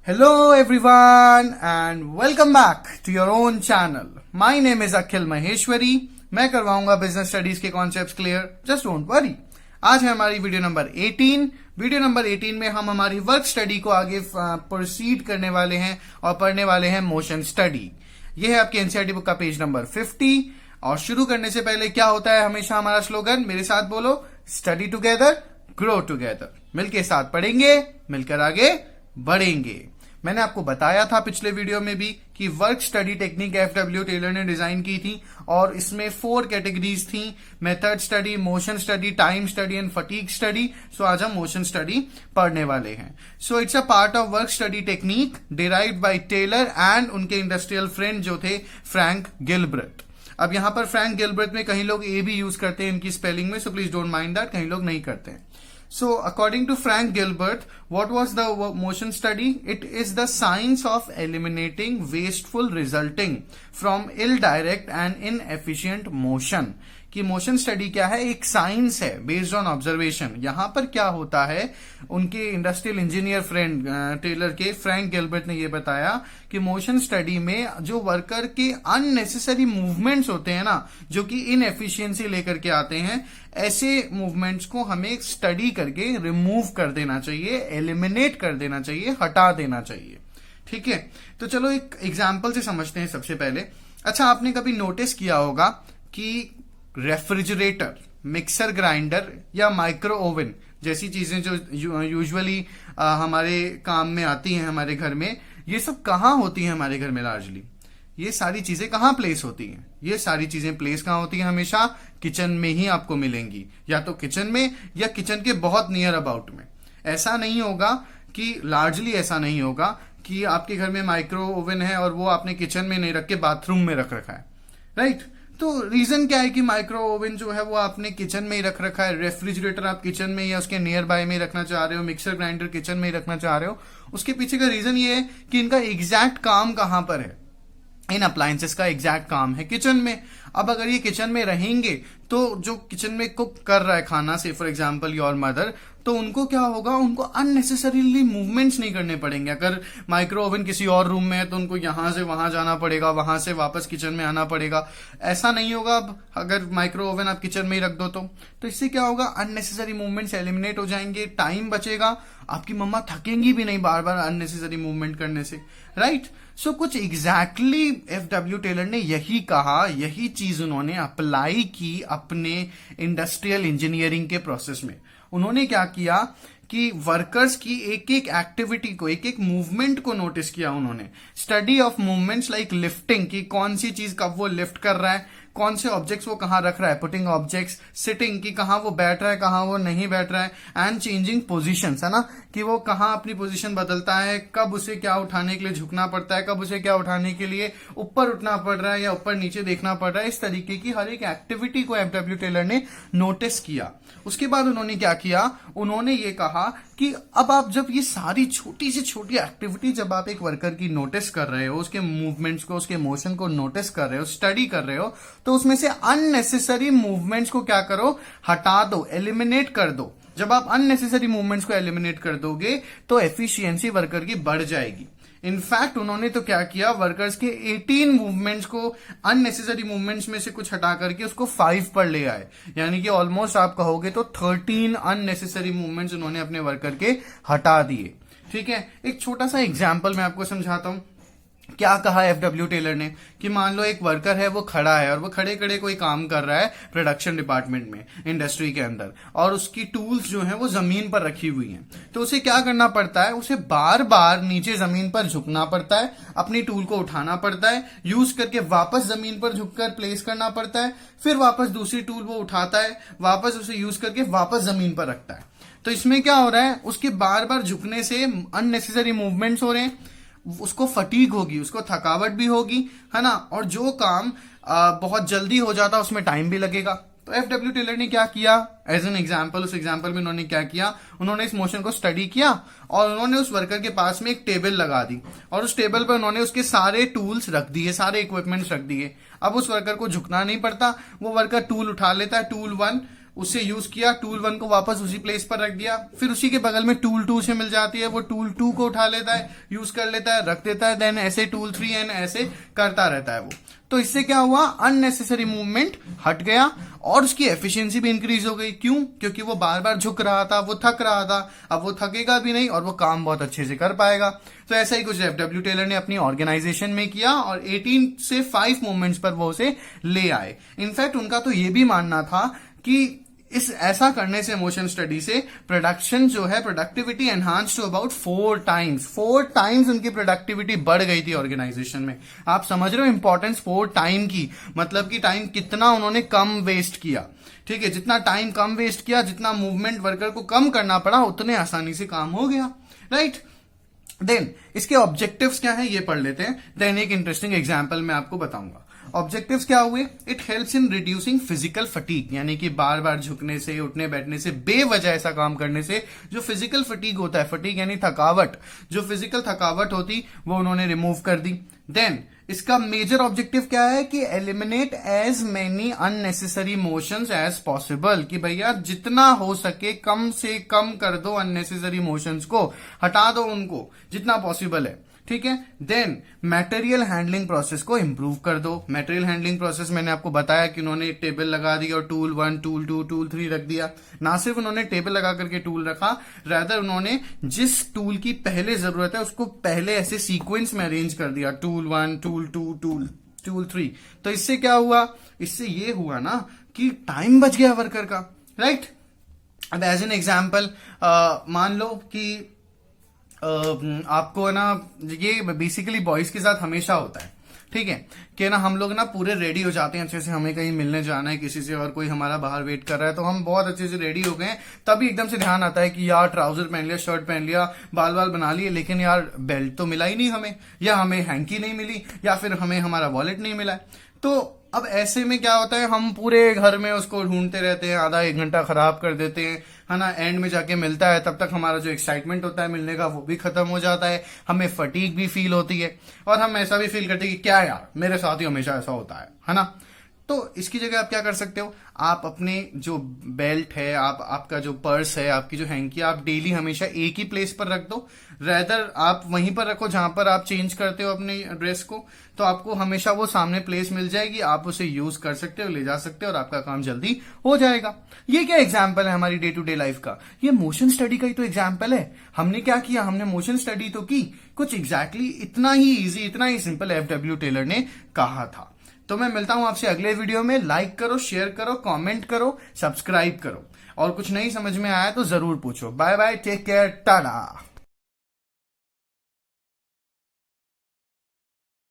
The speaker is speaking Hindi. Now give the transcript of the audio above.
Hello everyone and welcome back to your own channel. My name is Akhil Maheshwari. मैं करवाऊंगा बिजनेस स्टडीज के concepts clear. Just don't worry. आज है हमारी वीडियो नंबर 18. वीडियो नंबर 18 में हम हमारी वर्क स्टडी को आगे प्रोसीड करने वाले हैं और पढ़ने वाले हैं मोशन स्टडी. ये है आपकी एनसीईआरटी बुक का पेज नंबर 50. और शुरू करने से पहले क्या होता है हमेशा हमारा स्लोगन, मेरे साथ बोलो, स्टडी टुगेदर ग्रो टुगेदर. मिलके साथ पढ़ेंगे, मिलकर आगे बढ़ेंगे. मैंने आपको बताया था पिछले वीडियो में भी कि work study technique FW Taylor ने डिजाइन की थी और इसमें 4 कैटेगरीज थी: method study, motion study, time study and fatigue study. So आज हम मोशन स्टडी पढ़ने वाले हैं. So it's a part of work study technique derived by Taylor and उनके इंडस्ट्रियल फ्रेंड जो थे फ्रैंक गिलबर्ट. अब यहां पर फ्रैंक गिलबर्ट में कहीं लोग ए भी यूज करते हैं इनकी स्पेलिंग में, so please don't mind that, कहीं लोग नहीं करते हैं. So, according to Frank Gilbert, what was the motion study? It is the science of eliminating wasteful resulting from indirect and inefficient motion. कि मोशन स्टडी क्या है? एक साइंस है बेस्ड ऑन ऑब्जर्वेशन. यहां पर क्या होता है, उनके इंडस्ट्रियल इंजीनियर फ्रेंड टेलर के फ्रैंक गिलबर्ट ने यह बताया कि मोशन स्टडी में जो वर्कर के अननेसेसरी मूवमेंट्स होते हैं ना, जो कि इनएफिशिएंसी लेकर के आते हैं, ऐसे मूवमेंट्स को हमें स्टडी करके रिमूव कर देना चाहिए, एलिमिनेट कर देना चाहिए, हटा देना चाहिए. ठीक है, तो चलो एक एग्जाम्पल से समझते हैं सबसे पहले. अच्छा, आपने कभी नोटिस किया होगा कि रेफ्रिजरेटर, मिक्सर ग्राइंडर या माइक्रो ओवन जैसी चीजें जो यूजुअली हमारे काम में आती हैं हमारे घर में, ये सब कहाँ होती हैं हमारे घर में? लार्जली ये सारी चीजें कहाँ प्लेस होती हैं? ये सारी चीजें प्लेस कहाँ होती हैं? हमेशा किचन में ही आपको मिलेंगी, या तो किचन में या किचन के बहुत नियर अबाउट में. ऐसा नहीं होगा कि लार्जली ऐसा नहीं होगा कि आपके घर में माइक्रो ओवन है और वो आपने किचन में नहीं रख के बाथरूम में रख रखा है, राइट? तो रीजन क्या है कि माइक्रो ओवन जो है वो आपने किचन में ही रख रखा है, रेफ्रिजरेटर आप किचन में या उसके नियर बाय में रखना चाह रहे हो, मिक्सर ग्राइंडर किचन में ही रखना चाह रहे हो? उसके पीछे का रीजन ये है कि इनका एग्जैक्ट काम कहां पर है. इन अप्लायंसेस का एग्जैक्ट काम है किचन में. अब अगर ये किचन में रहेंगे तो जो किचन में कुक कर रहा है खाना, से फॉर एग्जांपल योर मदर, तो उनको क्या होगा, उनको अननेसेसरीली मूवमेंट्स नहीं करने पड़ेंगे. अगर माइक्रो ओवन किसी और रूम में है तो उनको यहां से वहां जाना पड़ेगा, वहां से वापस किचन में आना पड़ेगा. ऐसा नहीं होगा. अब अगर माइक्रो ओवन आप किचन में ही रख दो तो इससे क्या होगा, अननेसेसरी मूवमेंट्स एलिमिनेट हो जाएंगे, टाइम बचेगा, आपकी मम्मा थकेंगी भी नहीं बार बार अननेसेसरी मूवमेंट करने से, राइट? सो कुछ एग्जैक्टली एफडब्ल्यू टेलर ने यही कहा, यही चीज उन्होंने अप्लाई की अपने इंडस्ट्रियल इंजीनियरिंग के प्रोसेस में. उन्होंने क्या किया कि वर्कर्स की एक एक एक्टिविटी को, एक एक मूवमेंट को नोटिस किया उन्होंने. Study of movements like lifting, की कौन सी चीज कब वो लिफ्ट कर रहा है, कौन से ऑब्जेक्ट्स वो कहां रख रहा है, पुटिंग ऑब्जेक्ट्स, सिटिंग की कहां वो बैठ रहा है, कहां वो नहीं बैठ रहा है, एंड चेंजिंग पोजीशंस, है ना, कि वो कहां अपनी पोजीशन बदलता है, कब उसे क्या उठाने के लिए झुकना पड़ता है, कब उसे क्या उठाने के लिए ऊपर उठना पड़ रहा है या ऊपर नीचे देखना पड़ रहा है. इस तरीके की हर एक एक्टिविटी को एफडब्ल्यू टेलर ने नोटिस किया. उसके बाद उन्होंने क्या किया, उन्होंने ये कहा कि अब आप जब ये सारी छोटी से छोटी एक्टिविटी जब आप एक वर्कर की नोटिस कर रहे हो, उसके मूवमेंट्स को, उसके मोशन को नोटिस कर रहे हो, स्टडी कर रहे हो, तो उसमें से अननेसेसरी मूवमेंट्स को क्या करो, हटा दो, एलिमिनेट कर दो. जब आप अननेसेसरी मूवमेंट्स को एलिमिनेट कर दोगे तो एफिशिएंसी वर्कर की बढ़ जाएगी. इनफैक्ट उन्होंने तो क्या किया, वर्कर्स के 18 मूवमेंट्स को, अननेसेसरी मूवमेंट्स में से कुछ हटा करके उसको 5 पर ले आए. यानी कि ऑलमोस्ट आप कहोगे तो 13 अननेसेसरी मूवमेंट्स उन्होंने अपने वर्कर के हटा दिए. ठीक है, एक छोटा सा एग्जाम्पल मैं आपको समझाता हूं. क्या कहा एफडब्ल्यू टेलर ने कि मान लो एक वर्कर है, वो खड़ा है और वो खड़े खड़े कोई काम कर रहा है प्रोडक्शन डिपार्टमेंट में, इंडस्ट्री के अंदर, और उसकी टूल्स जो हैं वो जमीन पर रखी हुई हैं. तो उसे क्या करना पड़ता है, उसे बार बार नीचे जमीन पर झुकना पड़ता है, अपनी टूल को उठाना पड़ता है, यूज करके वापस जमीन पर झुककर प्लेस करना पड़ता है, फिर वापस दूसरी टूल वो उठाता है, वापस उसे यूज करके वापस जमीन पर रखता है. तो इसमें क्या हो रहा है, उसके बार बार झुकने से अननेसेसरी मूवमेंट्स हो रहे हैं, उसको फटीग होगी, उसको थकावट भी होगी, है ना, और जो काम बहुत जल्दी हो जाता उसमें टाइम भी लगेगा. तो एफडब्ल्यू टेलर ने क्या किया, एज एन एग्जाम्पल, उस एग्जाम्पल में उन्होंने क्या किया, उन्होंने इस मोशन को स्टडी किया और उन्होंने उस वर्कर के पास में एक टेबल लगा दी और उस टेबल पर उन्होंने उसके सारे टूल्स रख दिए, सारे इक्विपमेंट्स रख दिए. अब उस वर्कर को झुकना नहीं पड़ता, वो वर्कर टूल उठा लेता है, टूल 1 उससे यूज किया, टूल 1 को वापस उसी प्लेस पर रख दिया, फिर उसी के बगल में टूल 2 से मिल जाती है, वो टूल 2 को उठा लेता है, यूज कर लेता है, रख देता है, देन ऐसे टूल 3 एंड ऐसे करता रहता है वो। तो इससे क्या हुआ, अननेसेसरी मूवमेंट हट गया और उसकी एफिशिएंसी भी इंक्रीज हो गई। क्यों? क्योंकि वो बार बार झुक रहा था, वो थक रहा था, अब वो थकेगा भी नहीं और वो काम बहुत अच्छे से कर पाएगा। तो ऐसा ही कुछ एफडब्ल्यू टेलर ने अपनी ऑर्गेनाइजेशन में किया और 18 से 5 मूवमेंट्स पर वो उसे ले आए। इनफैक्ट उनका तो ये भी मानना था कि इस ऐसा करने से मोशन स्टडी से प्रोडक्शन जो है, productivity enhance to about 4 times उनकी प्रोडक्टिविटी बढ़ गई थी ऑर्गेनाइजेशन में। आप समझ रहे हो इंपॉर्टेंस 4 टाइम की, मतलब कि टाइम कितना उन्होंने कम वेस्ट किया। ठीक है, जितना टाइम कम वेस्ट किया, जितना मूवमेंट वर्कर को कम करना पड़ा, उतने आसानी से काम हो गया। राइट, देन इसके ऑब्जेक्टिव्स क्या है ये पढ़ लेते हैं, देन एक इंटरेस्टिंग एग्जांपल मैं आपको बताऊंगा। ऑब्जेक्टिव्स क्या हुए, it helps in reducing physical fatigue, यानी कि बार बार झुकने से, उठने बैठने से, बेवजह ऐसा काम करने से जो फिजिकल फटीग होता है, फटीग यानी थकावट, जो फिजिकल थकावट होती वो उन्होंने रिमूव कर दी। देन इसका मेजर ऑब्जेक्टिव क्या है कि eliminate as many unnecessary motions as possible, कि भैया जितना हो सके कम से कम कर दो अननेसेसरी मोशंस को, हटा दो उनको जितना पॉसिबल है। ठीक है, देन मटेरियल हैंडलिंग प्रोसेस को इंप्रूव कर दो। मटेरियल हैंडलिंग प्रोसेस मैंने आपको बताया कि उन्होंने एक टेबल लगा दी और टूल 1, टूल 2, टूल 3 रख दिया। ना सिर्फ उन्होंने टेबल लगा करके टूल रखा, रादर उन्होंने जिस टूल की पहले जरूरत है उसको पहले ऐसे सीक्वेंस में अरेंज कर दिया, टूल 1, टूल 2, टूल 3। तो इससे क्या हुआ, इससे ये हुआ ना कि टाइम बच गया वर्कर का। राइट, अब एज एन एग्जाम्पल मान लो कि आपको ना, ये बेसिकली बॉयज के साथ हमेशा होता है। ठीक है, कि ना हम लोग ना पूरे रेडी हो जाते हैं अच्छे से, हमें कहीं मिलने जाना है किसी से और कोई हमारा बाहर वेट कर रहा है, तो हम बहुत अच्छे से रेडी हो गए, तभी एकदम से ध्यान आता है कि यार ट्राउजर पहन लिया, शर्ट पहन लिया, बाल बाल बना लिए, लेकिन यार बेल्ट तो मिला ही नहीं हमें, या हमें हैंकी नहीं मिली, या फिर हमें हमारा वॉलेट नहीं मिला। तो अब ऐसे में क्या होता है, हम पूरे घर में उसको ढूंढते रहते हैं, आधा 1 घंटा खराब कर देते हैं, है ना। एंड में जाके मिलता है, तब तक हमारा जो एक्साइटमेंट होता है मिलने का वो भी खत्म हो जाता है, हमें फटीग भी फील होती है और हम ऐसा भी फील करते हैं कि क्या यार मेरे साथ ही हमेशा ऐसा होता है ना। तो इसकी जगह आप क्या कर सकते हो, आप अपने जो बेल्ट है, आपका जो पर्स है, आपकी जो हैंकी, आप डेली हमेशा एक ही प्लेस पर रख दो, रेदर आप वहीं पर रखो जहां पर आप चेंज करते हो अपने ड्रेस को, तो आपको हमेशा वो सामने प्लेस मिल जाएगी, आप उसे यूज कर सकते हो, ले जा सकते हो और आपका काम जल्दी हो जाएगा। ये क्या एग्जाम्पल है हमारी डे टू डे लाइफ का, ये मोशन स्टडी का ही तो एग्जाम्पल है। हमने क्या किया, हमने मोशन स्टडी तो की, कुछ एग्जैक्टली इतना ही इजी, इतना ही सिंपल एफडब्ल्यू टेलर ने कहा था। तो मैं मिलता हूं आपसे अगले वीडियो में। लाइक करो, शेयर करो, कमेंट करो, सब्सक्राइब करो, और कुछ नहीं समझ में आया तो जरूर पूछो। Bye bye, take care, Tata.